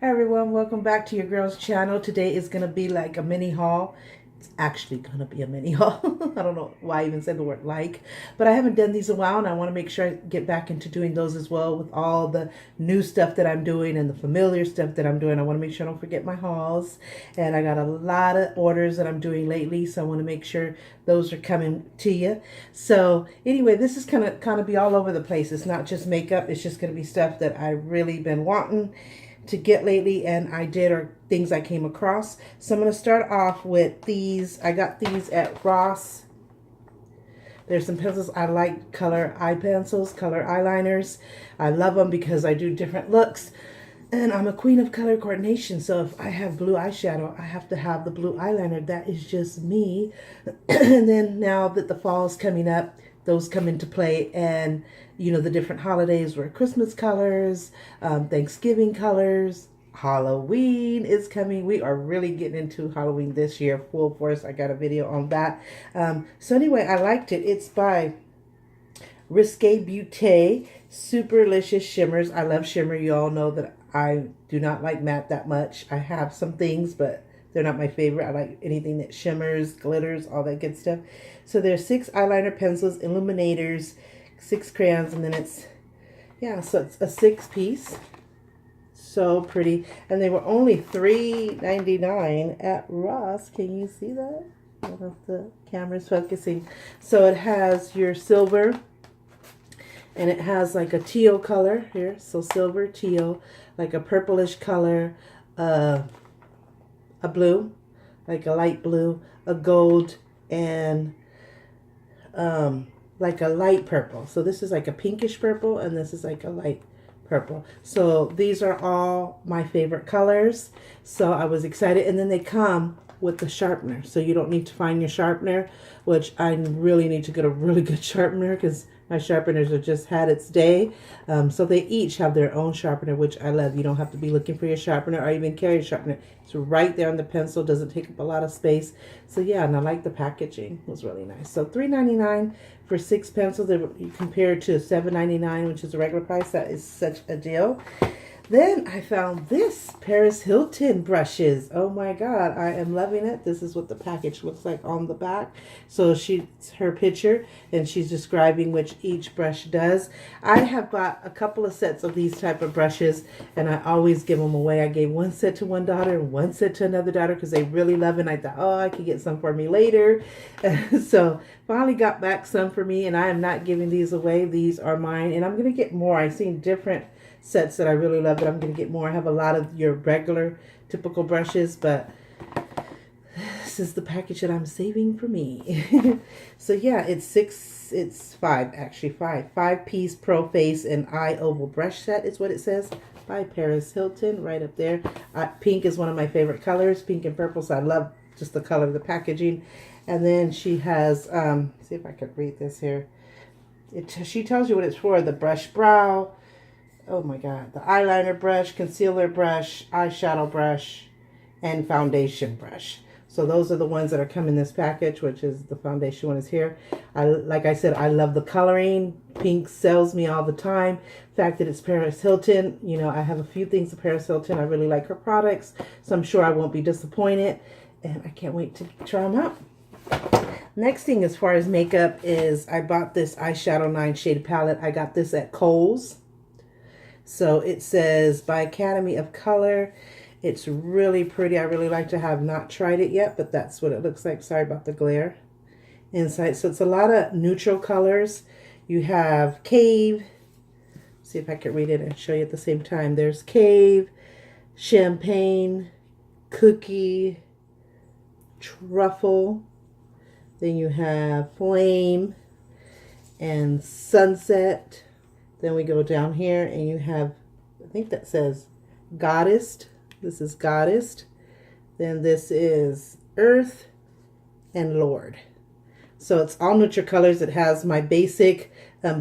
Hi everyone, welcome back to your girl's channel. Today is going to be like a mini haul. It's actually going to be a mini haul. I don't know why I even said the word like, but I haven't done these in a while and I want to make sure I get back into doing those as well with all the new stuff that I'm doing and the familiar stuff that I'm doing. I want to make sure I don't forget my hauls, and I got a lot of orders that I'm doing lately, so I want to make sure those are coming to you. So anyway, this is kind of be all over the place. It's not just makeup. It's just going to be stuff that I really been wanting to get lately and I did, or things I came across. So I'm going to start off with these. I got these at Ross. There's some pencils I like, color eye pencils, color eyeliners. I love them because I do different looks. And I'm a queen of color coordination, so if I have blue eyeshadow, I have to have the blue eyeliner. That is just me. And then now that the fall is coming up, those come into play, and you know, the different holidays were Christmas colors, Thanksgiving colors, Halloween is coming. We are really getting into Halloween this year, full force. I got a video on that. So anyway, I liked it. It's by Risque Beauté, Superlicious Shimmers. I love shimmer. You all know that I do not like matte that much. I have some things, but they're not my favorite. I like anything that shimmers, glitters, all that good stuff. So there's 6 eyeliner pencils, illuminators, 6 crayons, and then it's, yeah, so it's a 6-piece. So pretty. And they were only $3.99 at Ross. Can you see that? I don't know if the camera's focusing. So it has your silver, and it has like a teal color here. So silver, teal, like a purplish color, a blue, like a light blue, a gold, and like a light purple. So this is like a pinkish purple, and this is like a light purple. So these are all my favorite colors. So I was excited. And then they come with the sharpener. So you don't need to find your sharpener, which I really need to get a really good sharpener because my sharpeners have just had its day. So they each have their own sharpener, which I love. You don't have to be looking for your sharpener or even carry a sharpener. It's right there on the pencil. Doesn't take up a lot of space. So yeah, and I like the packaging. It was really nice. So $3.99 for 6 pencils. They were compared to $7.99, which is the regular price. That is such a deal. Then I found this Paris Hilton brushes. Oh my God, I am loving it. This is what the package looks like on the back. So she's her picture and she's describing which each brush does. I have bought a couple of sets of these type of brushes and I always give them away. I gave one set to one daughter and one set to another daughter because they really love it. And I thought, oh, I could get some for me later. So finally got back some for me, and I am not giving these away. These are mine, and I'm going to get more. I've seen different sets that I really love, but I'm going to get more. I have a lot of your regular typical brushes, but this is the package that I'm saving for me. So yeah, it's 5 actually, 5-piece pro face and eye oval brush set is what it says, by Paris Hilton, right up there. Pink is one of my favorite colors, pink and purple, so I love just the color of the packaging. And then she has, see if I could read this here. She tells you what it's for: the brush brow, oh my God, the eyeliner brush, concealer brush, eyeshadow brush, and foundation brush. So those are the ones that are coming in this package, which is the foundation one is here. Like I said, I love the coloring. Pink sells me all the time. The fact that it's Paris Hilton, you know, I have a few things of Paris Hilton. I really like her products, so I'm sure I won't be disappointed. And I can't wait to try them out. Next thing as far as makeup is I bought this eyeshadow 9 shade palette. I got this at Kohl's. So it says by Academy of Color. It's really pretty. I really like to have not tried it yet, but that's what it looks like. Sorry about the glare inside. So it's a lot of neutral colors. You have Cave. See if I can read it and show you at the same time. There's Cave, Champagne, Cookie, Truffle. Then you have Flame and Sunset. Then we go down here and you have, I think that says Goddess. This is Goddess. Then this is Earth and Lord. So it's all neutral colors. It has my basic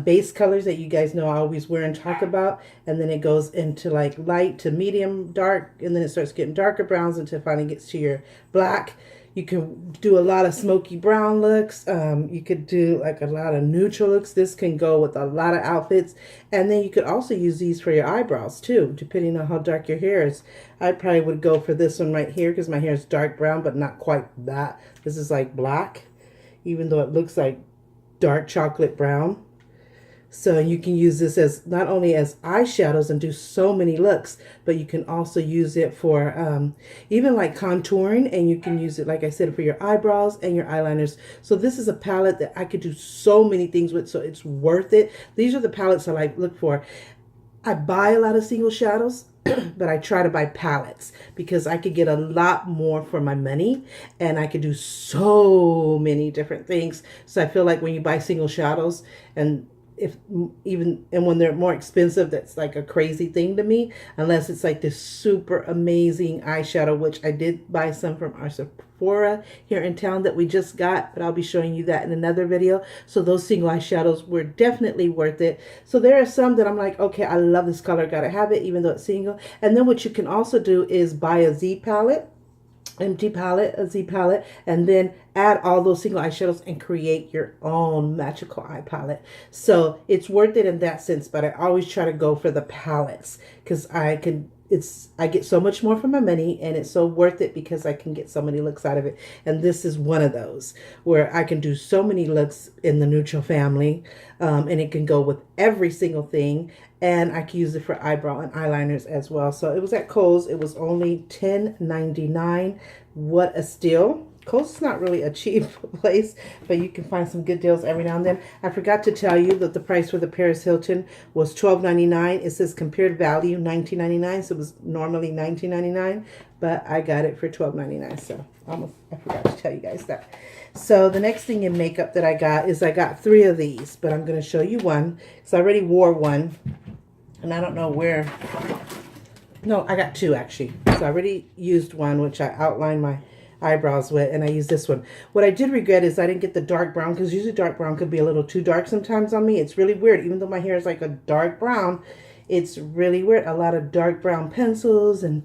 base colors that you guys know I always wear and talk about. And then it goes into like light to medium dark. And then it starts getting darker browns until it finally gets to your black, You can do a lot of smoky brown looks. You could do like a lot of neutral looks. This can go with a lot of outfits. And then you could also use these for your eyebrows too, depending on how dark your hair is. I probably would go for this one right here because my hair is dark brown, but not quite that. This is like black, even though it looks like dark chocolate brown. So you can use this as not only as eyeshadows and do so many looks, but you can also use it for even like contouring, and you can use it, like I said, for your eyebrows and your eyeliners. So this is a palette that I could do so many things with, so it's worth it. These are the palettes I like look for. I buy a lot of single shadows, but I try to buy palettes because I could get a lot more for my money and I could do so many different things. So I feel like when you buy single shadows, and when they're more expensive, that's like a crazy thing to me, unless it's like this super amazing eyeshadow, which I did buy some from our Sephora here in town that we just got, but I'll be showing you that in another video. So those single eyeshadows were definitely worth it. So there are some that I'm like, okay, I love this color, gotta have it, even though it's single. And then what you can also do is buy a Z palette, empty palette, a Z palette, and then add all those single eyeshadows and create your own magical eye palette. So it's worth it in that sense, but I always try to go for the palettes because I get so much more for my money, and it's so worth it because I can get so many looks out of it. And this is one of those where I can do so many looks in the neutral family, and it can go with every single thing. And I can use it for eyebrow and eyeliners as well. So it was at Kohl's. It was only $10.99. What a steal. Kohl's is not really a cheap place, but you can find some good deals every now and then. I forgot to tell you that the price for the Paris Hilton was $12.99. It says compared value $19.99, so it was normally $19.99, but I got it for $12.99. So I forgot to tell you guys that. So the next thing in makeup that I got 3 of these, but I'm going to show you one because I already wore one, and I don't know where. No, I got 2 actually. So I already used one, which I outlined my eyebrows with, and I used this one. What I did regret is I didn't get the dark brown, because usually dark brown could be a little too dark sometimes on me. It's really weird. Even though my hair is like a dark brown, it's really weird. A lot of dark brown pencils and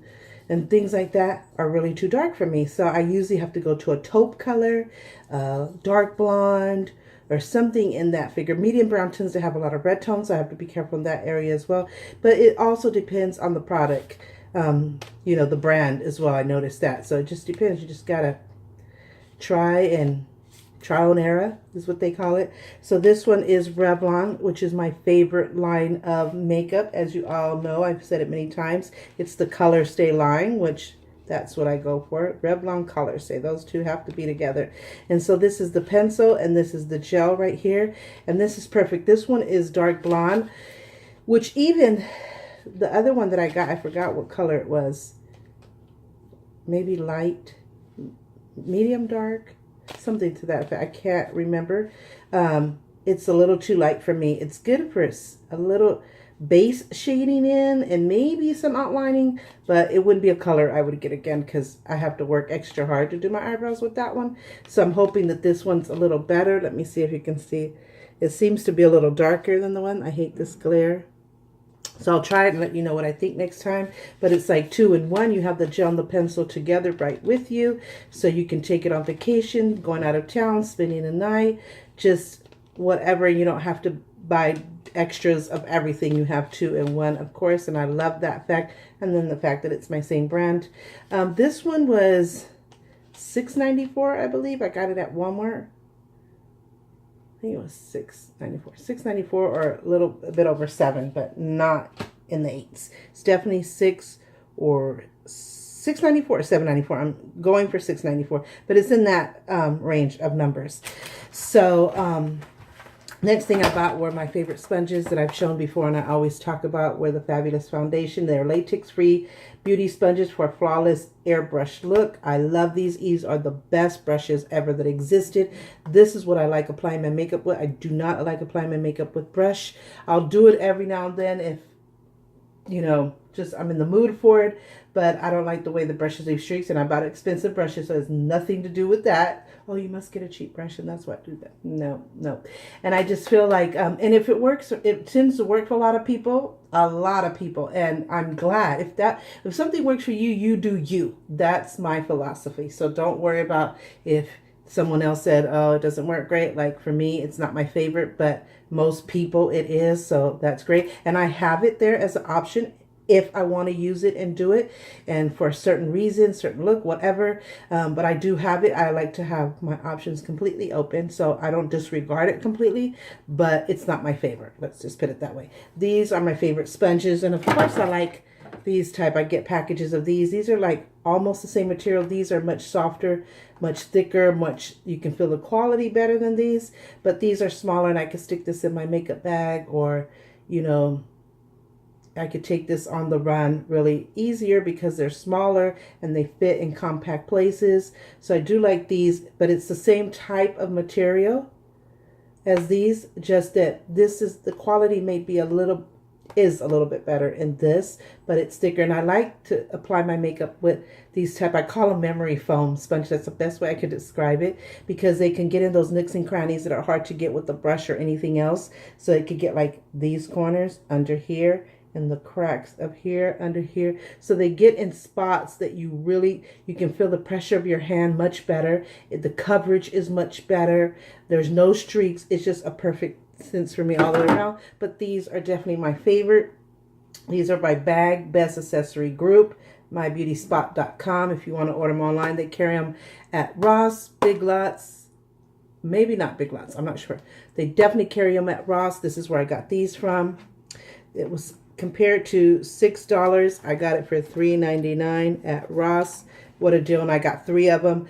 things like that are really too dark for me. So I usually have to go to a taupe color, dark blonde, or something in that figure. Medium brown tends to have a lot of red tones, so I have to be careful in that area as well. But it also depends on the product. You know, the brand as well. I noticed that. So it just depends. You just gotta trial and error is what they call it. So this one is Revlon, which is my favorite line of makeup. As you all know, I've said it many times. It's the Color Stay line, which that's what I go for. Revlon Color Stay. Those two have to be together. And so this is the pencil and this is the gel right here. And this is perfect. This one is dark blonde, which even the other one that I got, I forgot what color it was. Maybe light, medium dark, something to that effect. I can't remember. It's a little too light for me. It's good for a little base shading in and maybe some outlining, but it wouldn't be a color I would get again because I have to work extra hard to do my eyebrows with that one. So I'm hoping that this one's a little better. Let me see if you can see. It seems to be a little darker than the one. I hate this glare. So I'll try it and let you know what I think next time. But it's like 2 in 1. You have the gel and the pencil together right with you. So you can take it on vacation, going out of town, spending the night, just whatever. You don't have to buy extras of everything. You have 2 in 1, of course. And I love that fact. And then the fact that it's my same brand. This one was $6.94, I believe. I got it at Walmart. I think it was $6.94 or a bit over 7, but not in the 8s. It's definitely 6 or $6.94 or $7.94. I'm going for $6.94, but it's in that range of numbers. So next thing I bought were my favorite sponges that I've shown before, and I always talk about, were the Fabulous Foundation. They're latex-free beauty sponges for a flawless airbrush look. I love these. These are the best brushes ever that existed. This is what I like applying my makeup with. I do not like applying my makeup with brush. I'll do it every now and then if you know, just I'm in the mood for it, but I don't like the way the brushes leave streaks, and I bought expensive brushes, so it's nothing to do with that. Oh, you must get a cheap brush, and that's why I do that. No, no. And I just feel like, and if it works, it tends to work for a lot of people, and I'm glad. If something works for you, you do you. That's my philosophy. So don't worry about if someone else said, oh, it doesn't work great. Like for me, it's not my favorite, but most people it is. So that's great. And I have it there as an option if I want to use it and do it, and for a certain reason, certain look, whatever. But I do have it. I like to have my options completely open, so I don't disregard it completely, but it's not my favorite. Let's just put it that way. These are my favorite sponges, and of course I like these type. I get packages of these. These are like almost the same material. These are much softer, much thicker, you can feel the quality better than these, but these are smaller, and I can stick this in my makeup bag, or, you know, I could take this on the run really easier because they're smaller and they fit in compact places. So I do like these, but it's the same type of material as these, just that this is the quality may be a little bit better in this, but it's thicker. And I like to apply my makeup with these type, I call them memory foam sponge. That's the best way I could describe it, because they can get in those nooks and crannies that are hard to get with the brush or anything else. So it could get like these corners under here, and the cracks up here, under here. So they get in spots that you can feel the pressure of your hand much better. The coverage is much better. There's no streaks. It's just a perfect sense for me all the way around. But these are definitely my favorite. These are by Bag Best Accessory Group, mybeautyspot.com. If you want to order them online, they carry them at Ross, Big Lots, maybe not Big Lots, I'm not sure. They definitely carry them at Ross. This is where I got these from. It was compared to $6. I got it for $3.99 at Ross. What a deal. And I got 3 of them.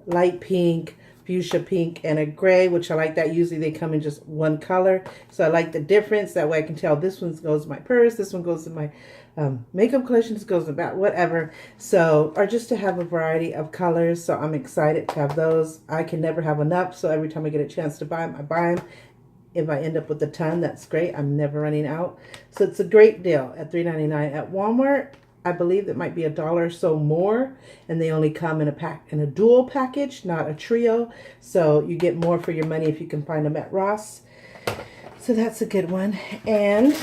Light pink, fuchsia pink, and a gray, which I like that. Usually they come in just one color. So I like the difference. That way I can tell this one goes in my purse. This one goes in my makeup collection. This goes about whatever. So, or just to have a variety of colors. So I'm excited to have those. I can never have enough. So every time I get a chance to buy them, I buy them. If I end up with a ton, that's great. I'm never running out. So it's a great deal at $3.99 at Walmart. I believe it might be $1 or so more, and they only come in a dual package, not a trio. So you get more for your money if you can find them at Ross. So that's a good one. And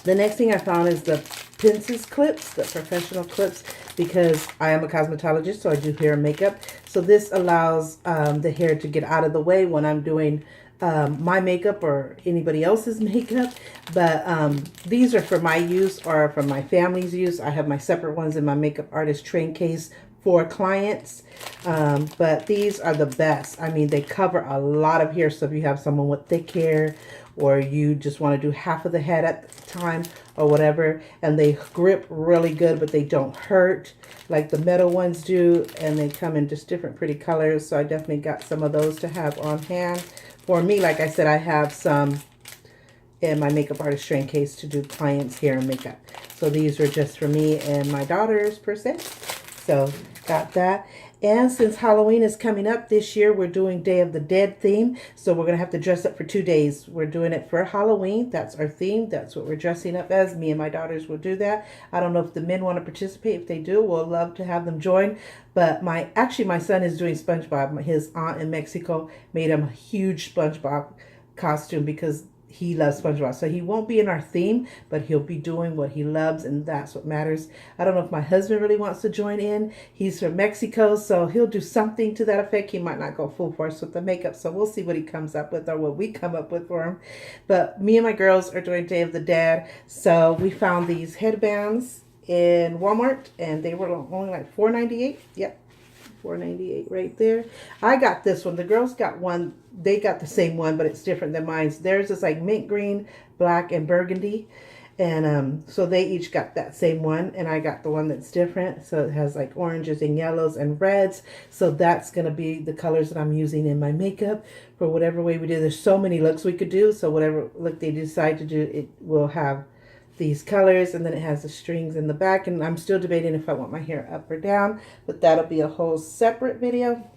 the next thing I found is the Princess clips, the professional clips, because I am a cosmetologist, so I do hair and makeup. So this allows the hair to get out of the way when I'm doing my makeup or anybody else's makeup. But these are for my use or for my family's use. I have my separate ones in my makeup artist train case for clients. But these are the best. I mean, they cover a lot of hair. So if you have someone with thick hair, or you just want to do half of the head at the time or whatever, and they grip really good, but they don't hurt like the metal ones do, and they come in just different pretty colors. So I definitely got some of those to have on hand. For me, like I said, I have some in my makeup artist train case to do clients' hair and makeup. So these are just for me and my daughters per se. So got that. And since Halloween is coming up this year, we're doing Day of the Dead theme. So we're going to have to dress up for 2 days. We're doing it for Halloween. That's our theme. That's what we're dressing up as. Me and my daughters will do that. I don't know if the men want to participate. If they do, we'll love to have them join. But my son is doing SpongeBob. His aunt in Mexico made him a huge SpongeBob costume because he loves SpongeBob. So he won't be in our theme, but he'll be doing what he loves, and that's what matters. I don't know if my husband really wants to join in. He's from Mexico, so he'll do something to that effect. He might not go full force with the makeup, so we'll see what he comes up with or what we come up with for him. But me and my girls are doing Day of the Dead, so we found these headbands in Walmart, and they were only like $4.98. Yep. $4.98 right there. I got this one. The girls got one. They got the same one, but it's different than mine. Theirs is like mint green, black, and burgundy. And so they each got that same one, and I got the one that's different. So it has like oranges and yellows and reds. So that's going to be the colors that I'm using in my makeup for whatever way we do. There's so many looks we could do. So whatever look they decide to do, it will have these colors, and then it has the strings in the back, and I'm still debating if I want my hair up or down, but that'll be a whole separate video.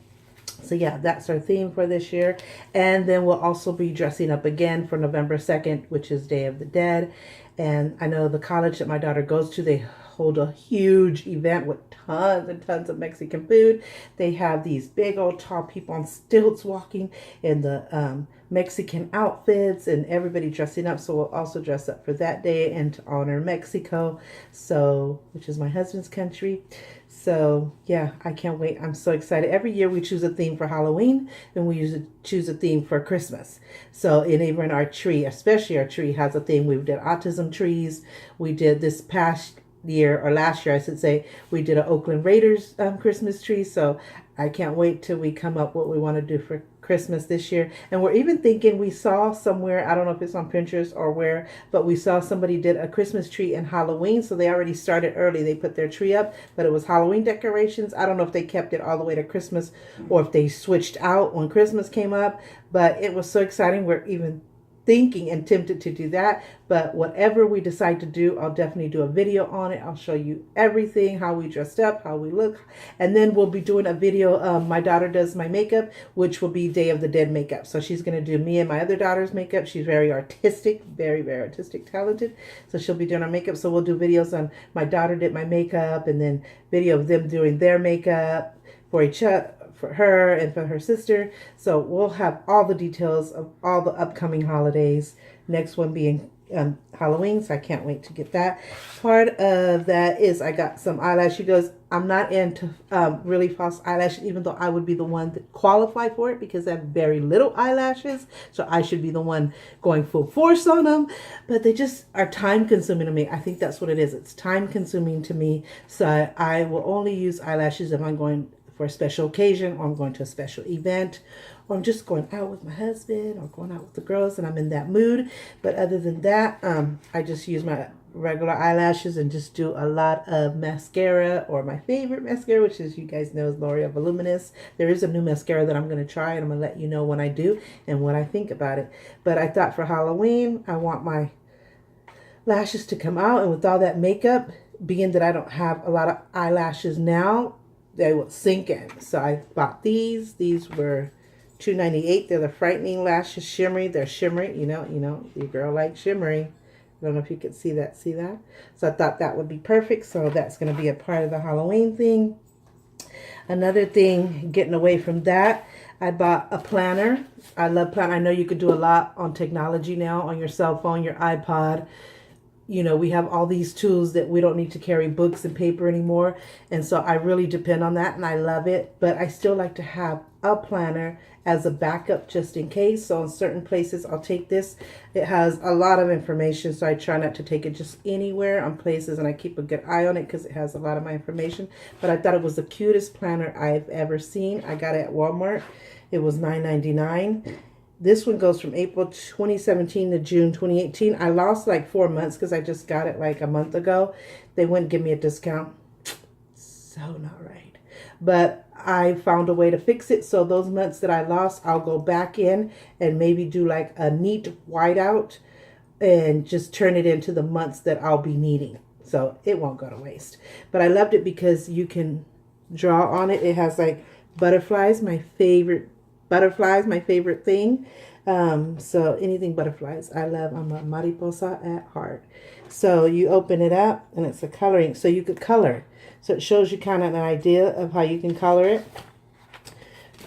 So yeah, that's our theme for this year. And then we'll also be dressing up again for November 2nd, which is Day of the Dead. And I know the college that my daughter goes to, they hold a huge event with tons and tons of Mexican food. They have these big old tall people on stilts walking in the Mexican outfits, and everybody dressing up. So we'll also dress up for that day and to honor Mexico, so which is my husband's country. So yeah, I can't wait. I'm so excited. Every year we choose a theme for Halloween, and we usually choose a theme for Christmas. So and even our tree, especially our tree, has a theme. We did autism trees. We did this past year, or last year I should say, we did an Oakland Raiders Christmas tree. So I can't wait till we come up what we want to do for Christmas this year. And we're even thinking, we saw somewhere, I don't know if it's on Pinterest or where, but we saw somebody did a Christmas tree in Halloween. So they already started early. They put their tree up, but it was Halloween decorations. I don't know if they kept it all the way to Christmas or if they switched out when Christmas came up, but it was so exciting. We're even thinking and tempted to do that, but whatever we decide to do, I'll definitely do a video on it. I'll show you everything, how we dressed up, how we look, and then we'll be doing a video. My daughter does my makeup, which will be Day of the Dead makeup. So she's going to do me and my other daughter's makeup. She's very artistic, very, very artistic, talented. So she'll be doing our makeup. So we'll do videos on my daughter did my makeup, and then video of them doing their makeup for each other, for her and for her sister. So we'll have all the details of all the upcoming holidays. Next one being Halloween, so I can't wait to get that. Part of that is I got some eyelash. She goes, I'm not into really false eyelashes, even though I would be the one that qualify for it because I have very little eyelashes. So I should be the one going full force on them. But they just are time consuming to me. I think that's what it is. It's time consuming to me. So I will only use eyelashes if I'm going for a special occasion, or I'm going to a special event, or I'm just going out with my husband or going out with the girls and I'm in that mood. But other than that, I just use my regular eyelashes and just do a lot of mascara, or my favorite mascara, which is, you guys know, is L'Oreal Voluminous. There is a new mascara that I'm going to try, and I'm going to let you know when I do and what I think about it. But I thought for Halloween, I want my lashes to come out, and with all that makeup, being that I don't have a lot of eyelashes now, they will sink in. So I bought these. These were $2.98. They're the Frightening Lashes Shimmery. They're shimmery. You know, your girl likes shimmery. I don't know if you could see that. See that? So I thought that would be perfect. So that's going to be a part of the Halloween thing. Another thing, getting away from that, I bought a planner. I love planner. I know you could do a lot on technology now, on your cell phone, your iPod. You know, we have all these tools that we don't need to carry books and paper anymore. And so I really depend on that, and I love it. But I still like to have a planner as a backup just in case. So in certain places, I'll take this. It has a lot of information, so I try not to take it just anywhere on places, and I keep a good eye on it because it has a lot of my information. But I thought it was the cutest planner I've ever seen. I got it at Walmart. It was $9.99. This one goes from April 2017 to June 2018. I lost like 4 months because I just got it like a month ago. They wouldn't give me a discount. So not right. But I found a way to fix it. So those months that I lost, I'll go back in and maybe do like a neat whiteout and just turn it into the months that I'll be needing. So it won't go to waste. But I loved it because you can draw on it. It has like butterflies, my favorite thing. So anything butterflies, I love. I'm a mariposa at heart. So you open it up, and it's a coloring. So you could color. So it shows you kind of an idea of how you can color it.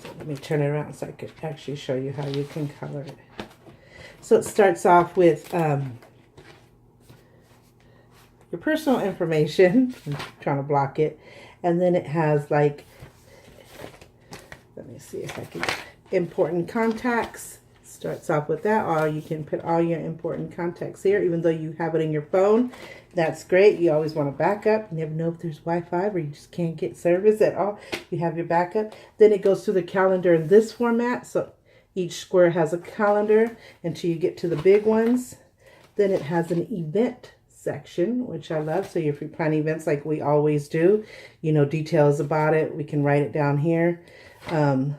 So let me turn it around so I could actually show you how you can color it. So it starts off with your personal information. I'm trying to block it. And then it has like, let me see if I can, important contacts. Starts off with that, or you can put all your important contacts here, even though you have it in your phone. That's great. You always want to back up. You never know if there's Wi-Fi or you just can't get service at all. You have your backup. Then it goes to the calendar in this format. So each square has a calendar until you get to the big ones. Then it has an event section, which I love. So if you plan events like we always do, you know, details about it, we can write it down here. And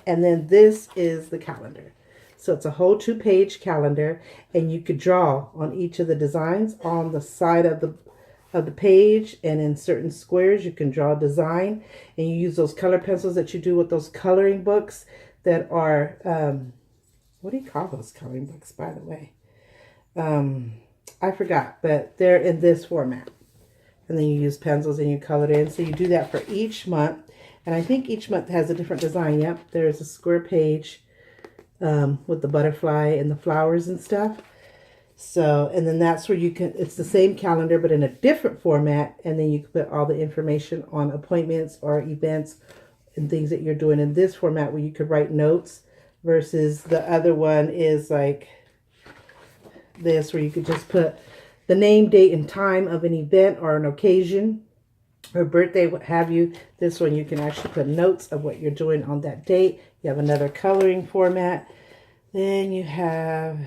then this is the calendar. So it's a whole 2-page calendar, and you could draw on each of the designs on the side of the page, and in certain squares you can draw a design, and you use those color pencils that you do with those coloring books that are what do you call those coloring books, by the way? I forgot, but they're in this format. And then you use pencils and you color it in. So you do that for each month. And I think each month has a different design. Yep, there's a square page with the butterfly and the flowers and stuff. So, and then that's where you can, it's the same calendar, but in a different format. And then you can put all the information on appointments or events and things that you're doing in this format where you could write notes, versus the other one is like this, where you could just put the name, date, and time of an event or an occasion or birthday, what have you. This one you can actually put notes of what you're doing on that date. You have another coloring format. Then you have,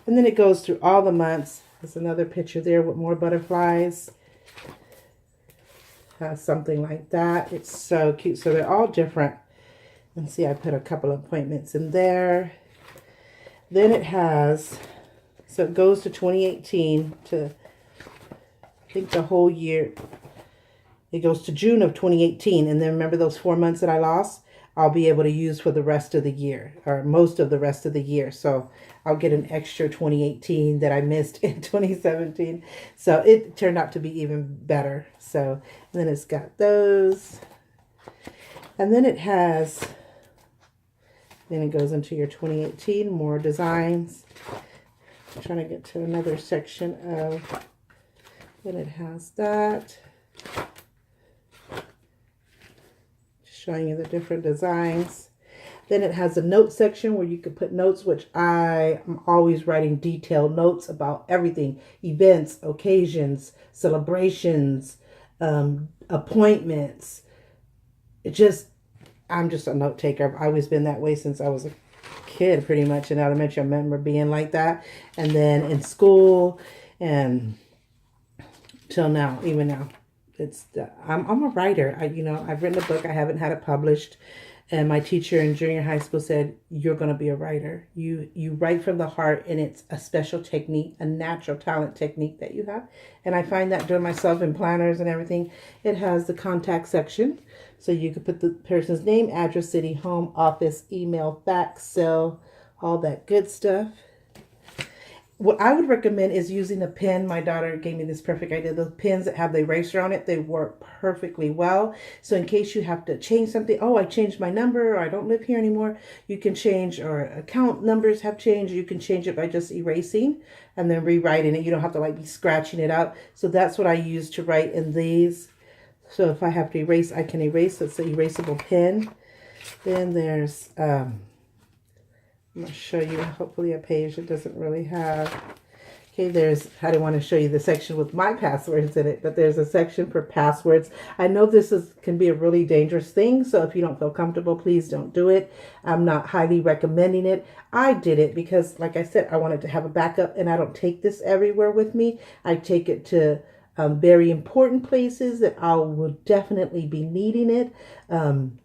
and then it goes through all the months. There's another picture there with more butterflies. Something like that. It's so cute. So they're all different. And see, I put a couple of appointments in there. Then it has, so it goes to 2018 to, I think, the whole year. It goes to June of 2018. And then remember those 4 months that I lost? I'll be able to use for the rest of the year, or most of the rest of the year. So I'll get an extra 2018 that I missed in 2017. So it turned out to be even better. So then it's got those. And then it has, then it goes into your 2018, more designs. I'm trying to get to another section of, then it has that. Showing you the different designs. Then it has a note section where you can put notes, which I am always writing detailed notes about everything, events, occasions, celebrations, appointments. I'm just a note taker. I've always been that way since I was a kid, pretty much in elementary. I remember being like that. And then in school and till now, even now. I'm a writer. I've written a book. I haven't had it published. And my teacher in junior high school said, you're going to be a writer. You write from the heart, and it's a special technique, a natural talent technique that you have. And I find that doing myself in planners and everything. It has the contact section. So you could put the person's name, address, city, home, office, email, fax, cell, all that good stuff. What I would recommend is using a pen. My daughter gave me this perfect idea. Those pens that have the eraser on it, they work perfectly well. So in case you have to change something, oh, I changed my number, or I don't live here anymore, you can change, or account numbers have changed. You can change it by just erasing and then rewriting it. You don't have to be scratching it out. So that's what I use to write in these. So if I have to erase, I can erase. It's an erasable pen. Then there's, I'm going to show you hopefully a page that doesn't really have. Okay, I didn't want to show you the section with my passwords in it, but there's a section for passwords. I know this can be a really dangerous thing, so if you don't feel comfortable, please don't do it. I'm not highly recommending it. I did it because, like I said, I wanted to have a backup, and I don't take this everywhere with me. I take it to very important places that I will definitely be needing it, and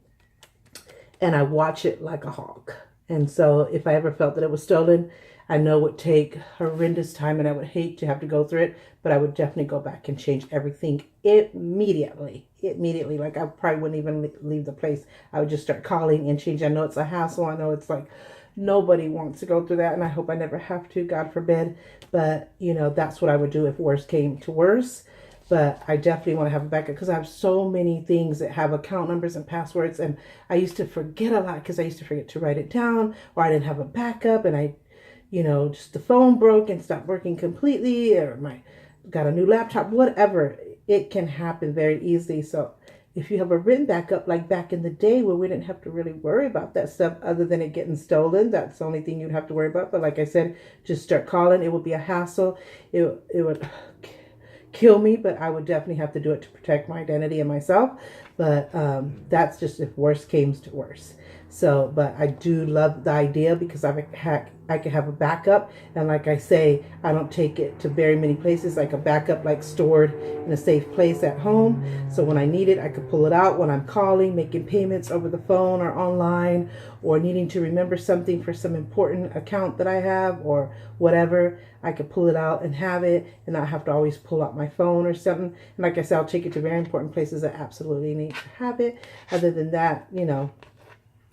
I watch it like a hawk. And so if I ever felt that it was stolen, I know it would take horrendous time, and I would hate to have to go through it, but I would definitely go back and change everything immediately. Like I probably wouldn't even leave the place. I would just start calling and change. I know it's a hassle. I know it's like nobody wants to go through that, and I hope I never have to, God forbid. But, that's what I would do if worse came to worse. But I definitely want to have a backup because I have so many things that have account numbers and passwords. And I used to forget a lot because I used to forget to write it down, or I didn't have a backup, and just the phone broke and stopped working completely, or got a new laptop, whatever. It can happen very easily. So if you have a written backup, like back in the day where we didn't have to really worry about that stuff other than it getting stolen, that's the only thing you'd have to worry about. But like I said, just start calling. It would be a hassle. It would kill me, but I would definitely have to do it to protect my identity and myself. But that's just if worse came to worse. So, but I do love the idea because I can have a backup. And like I say, I don't take it to very many places. Like a backup, like stored in a safe place at home. So when I need it, I could pull it out when I'm calling, making payments over the phone or online, or needing to remember something for some important account that I have or whatever. I could pull it out and have it and not have to always pull out my phone or something. And like I said, I'll take it to very important places that absolutely need to have it. Other than that,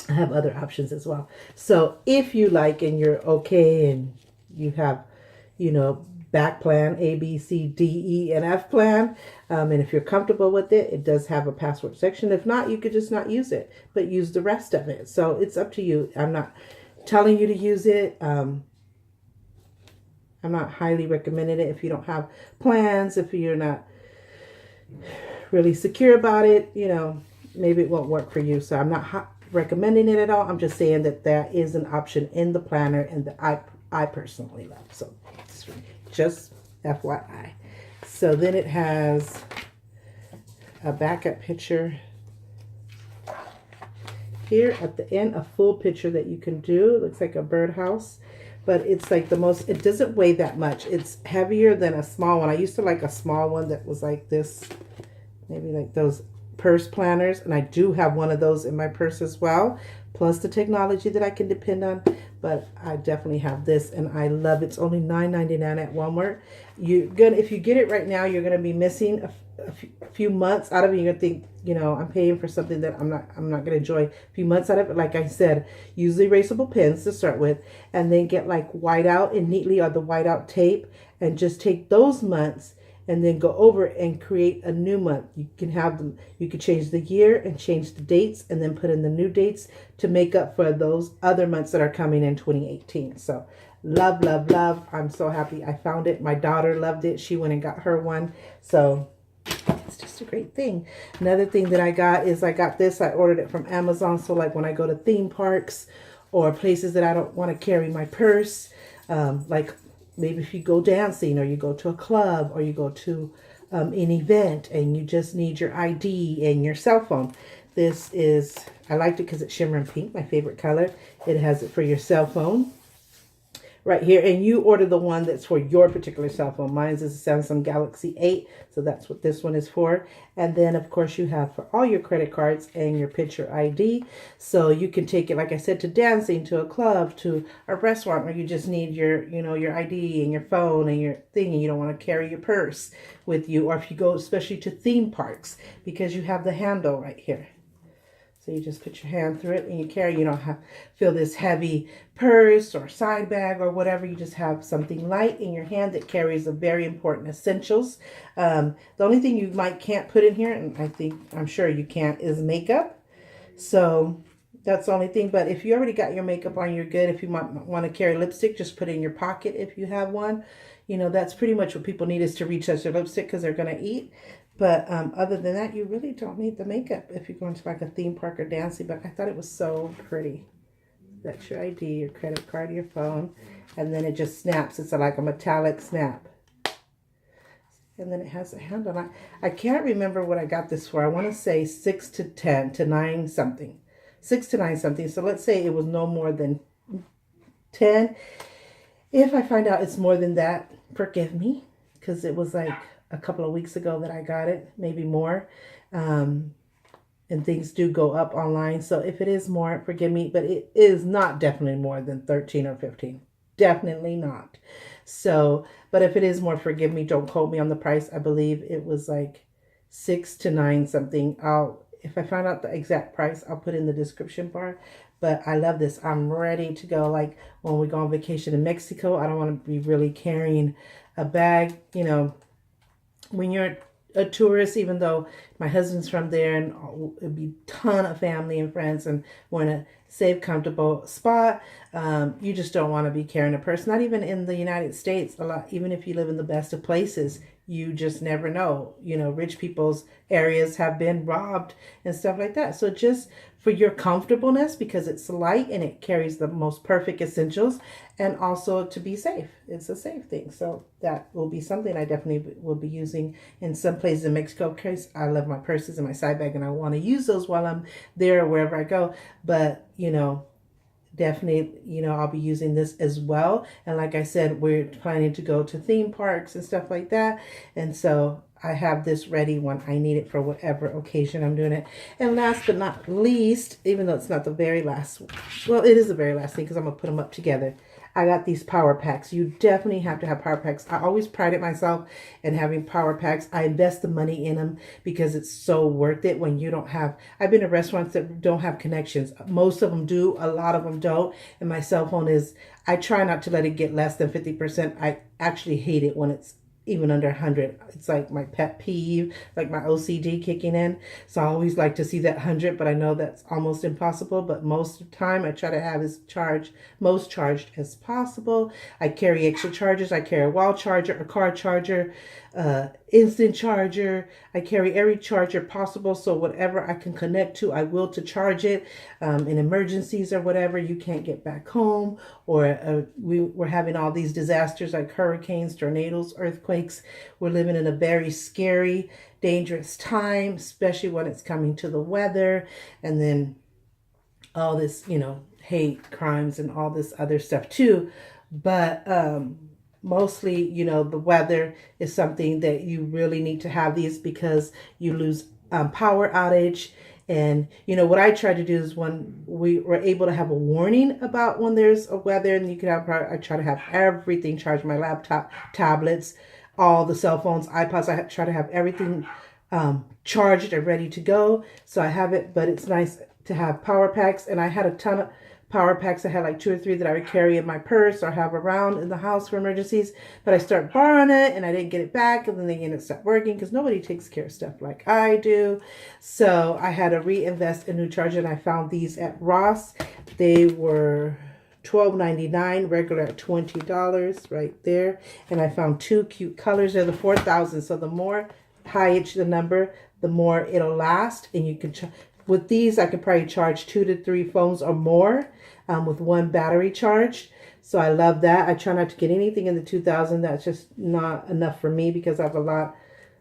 I have other options as well. So if you like and you're okay and you have, you know, back plan, A, B, C, D, E, and F plan. And if you're comfortable with it, it does have a password section. If not, you could just not use it, but use the rest of it. So it's up to you. I'm not telling you to use it. I'm not highly recommending it if you don't have plans, if you're not really secure about it, you know, maybe it won't work for you. So I'm not recommending it at all. I'm just saying that there is an option in the planner and that I personally love. So it's just FYI. So then it has a backup picture here at the end, a full picture that you can do. It looks like a birdhouse, but it's like the most, it doesn't weigh that much. It's heavier than a small one. I used to like a small one that was like this, maybe like those purse planners, and I do have one of those in my purse as well, plus the technology that I can depend on. But I definitely have this, and I love it. It's only $9.99 at Walmart. If you get it right now, you're gonna be missing a few months out of it. You're gonna think, you know, I'm paying for something that I'm not gonna enjoy a few months out of it. Like I said, use the erasable pens to start with, and then get like whiteout and neatly or the whiteout tape, and just take those months and then go over and create a new month. You can have them, you could change the year and change the dates and then put in the new dates to make up for those other months that are coming in 2018. So love, love, love. I'm so happy I found it. My daughter loved it. She went and got her one. So it's just a great thing. Another thing that I got is I got this. I ordered it from Amazon. So like when I go to theme parks or places that I don't want to carry my purse, like maybe if you go dancing or you go to a club or you go to an event and you just need your ID and your cell phone. This is, I liked it because it's shimmering pink, my favorite color. It has it for your cell phone right here. And you order the one that's for your particular cell phone. Mine is a Samsung Galaxy 8. So that's what this one is for. And then, of course, you have for all your credit cards and your picture ID. So you can take it, like I said, to dancing, to a club, to a restaurant where you just need your, you know, your ID and your phone and your thing, and you don't want to carry your purse with you. Or if you go especially to theme parks, because you have the handle right here. So you just put your hand through it and you carry, you don't have feel this heavy purse or side bag or whatever. You just have something light in your hand that carries the very important essentials. The only thing you can't put in here, and I'm sure you can't, is makeup. So that's the only thing. But if you already got your makeup on, you're good. If you might want to carry lipstick, just put it in your pocket if you have one. You know, that's pretty much what people need, is to retouch their lipstick because they're going to eat. But other than that, you really don't need the makeup if you're going to like a theme park or dancing. But I thought it was so pretty. That's your ID, your credit card, your phone. And then it just snaps. It's like a metallic snap. And then it has a handle. I can't remember what I got this for. I want to say 6 to 10 to 9 something. 6 to 9 something. So let's say it was no more than 10. If I find out it's more than that, forgive me. Because it was like a couple of weeks ago that I got it, maybe more. And things do go up online. So if it is more, forgive me, but it is not definitely more than 13 or 15. Definitely not. So, but if it is more, forgive me. Don't quote me on the price. I believe it was like 6 to 9 something. If I find out the exact price, I'll put in the description bar. But I love this. I'm ready to go. Like when we go on vacation in Mexico, I don't want to be really carrying a bag, you know. When you're a tourist, even though my husband's from there and it'd be a ton of family and friends and we're in a safe, comfortable spot, you just don't want to be carrying a purse. Not even in the United States, a lot, even if you live in the best of places, you just never know. You know, rich people's areas have been robbed and stuff like that. So just for your comfortableness, because it's light and it carries the most perfect essentials, and also to be safe. It's a safe thing. So that will be something I definitely will be using in some places in Mexico, because I love my purses and my side bag and I want to use those while I'm there or wherever I go. But, you know, definitely, you know, I'll be using this as well. And like I said, we're planning to go to theme parks and stuff like that. And so I have this ready when I need it for whatever occasion I'm doing it. And last but not least, even though it's not the very last, well, it is the very last thing because I'm going to put them up together. I got these power packs. You definitely have to have power packs. I always prided myself in having power packs. I invest the money in them because it's so worth it when you don't have, I've been to restaurants that don't have connections. Most of them do, a lot of them don't. And my cell phone is, I try not to let it get less than 50%. I actually hate it when it's even under 100. It's like my pet peeve, like my OCD kicking in. So I always like to see that 100, but I know that's almost impossible. But most of the time I try to have is most charged as possible. I carry extra chargers. I carry a wall charger, a car charger, instant charger. I carry every charger possible, so whatever I can connect to, I will to charge it in emergencies or whatever. You can't get back home, or we're having all these disasters like hurricanes, tornadoes, earthquakes. We're living in a very scary, dangerous time, especially when it's coming to the weather, and then all this, hate crimes and all this other stuff too. But mostly, the weather is something that you really need to have these, because you lose power outage. And what I try to do is, when we were able to have a warning about when there's a weather, and you can have, I try to have everything charged, my laptop, tablets, all the cell phones, iPods. I try to have everything charged and ready to go. So I have it, but it's nice to have power packs. And I had a ton of power packs. I had like 2 or 3 that I would carry in my purse or have around in the house for emergencies. But I start borrowing it and I didn't get it back, and then they ended up stop working because nobody takes care of stuff like I do. So I had to reinvest in new charger, and I found these at Ross. They were $12.99, regular at $20 right there. And I found 2 cute colors. They're the 4000. So the more high the number, the more it'll last. And you can with these, I could probably charge 2 to 3 phones or more with one battery charge. So I love that. I try not to get anything in the 2000. That's just not enough for me, because I have a lot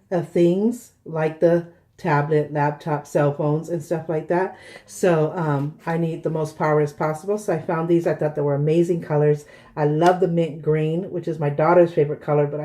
of things like the tablet, laptop, cell phones, and stuff like that. So I need the most power as possible. So I found these. I thought they were amazing colors. I love the mint green, which is my daughter's favorite color, but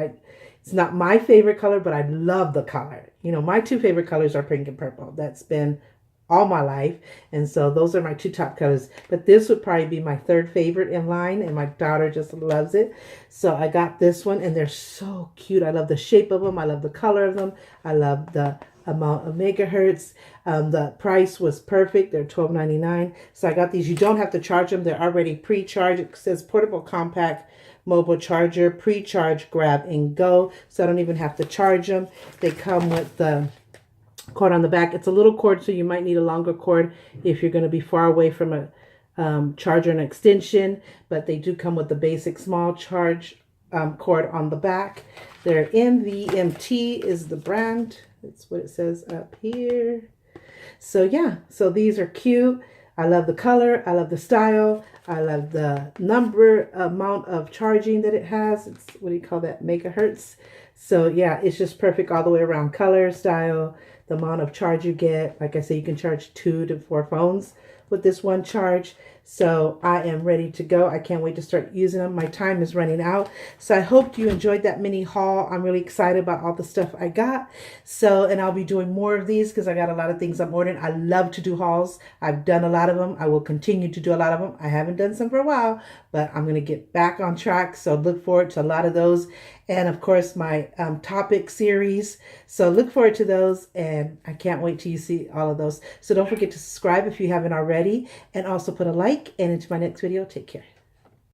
it's not my favorite color, but I love the color. My 2 favorite colors are pink and purple. That's been all my life, and so those are my 2 top colors. But this would probably be my 3rd favorite in line, and my daughter just loves it. So I got this one, and they're so cute. I love the shape of them. I love the color of them. I love the amount of megahertz. The price was perfect. They're $12.99. So I got these. You don't have to charge them. They're already pre-charged. It says portable compact mobile charger, pre-charge, grab and go. So I don't even have to charge them. They come with the cord on the back. It's a little cord, so you might need a longer cord if you're going to be far away from a charger and extension, but they do come with the basic small charge cord on the back. They're NVMT is the brand. That's what it says up here. So yeah, so these are cute. I love the color. I love the style. I love the amount of charging that it has. It's, what do you call that? Megahertz. So yeah, it's just perfect all the way around. Color, style, the amount of charge you get. Like I say, you can charge 2 to 4 phones with this one charge. So I am ready to go. I can't wait to start using them. My time is running out. So I hope you enjoyed that mini haul. I'm really excited about all the stuff I got. So, and I'll be doing more of these because I got a lot of things I'm ordering. I love to do hauls. I've done a lot of them. I will continue to do a lot of them. I haven't done some for a while, but I'm going to get back on track. So look forward to a lot of those. And of course, my topic series. So look forward to those. And I can't wait till you see all of those. So don't forget to subscribe if you haven't already. And also put a like. And into my next video. Take care.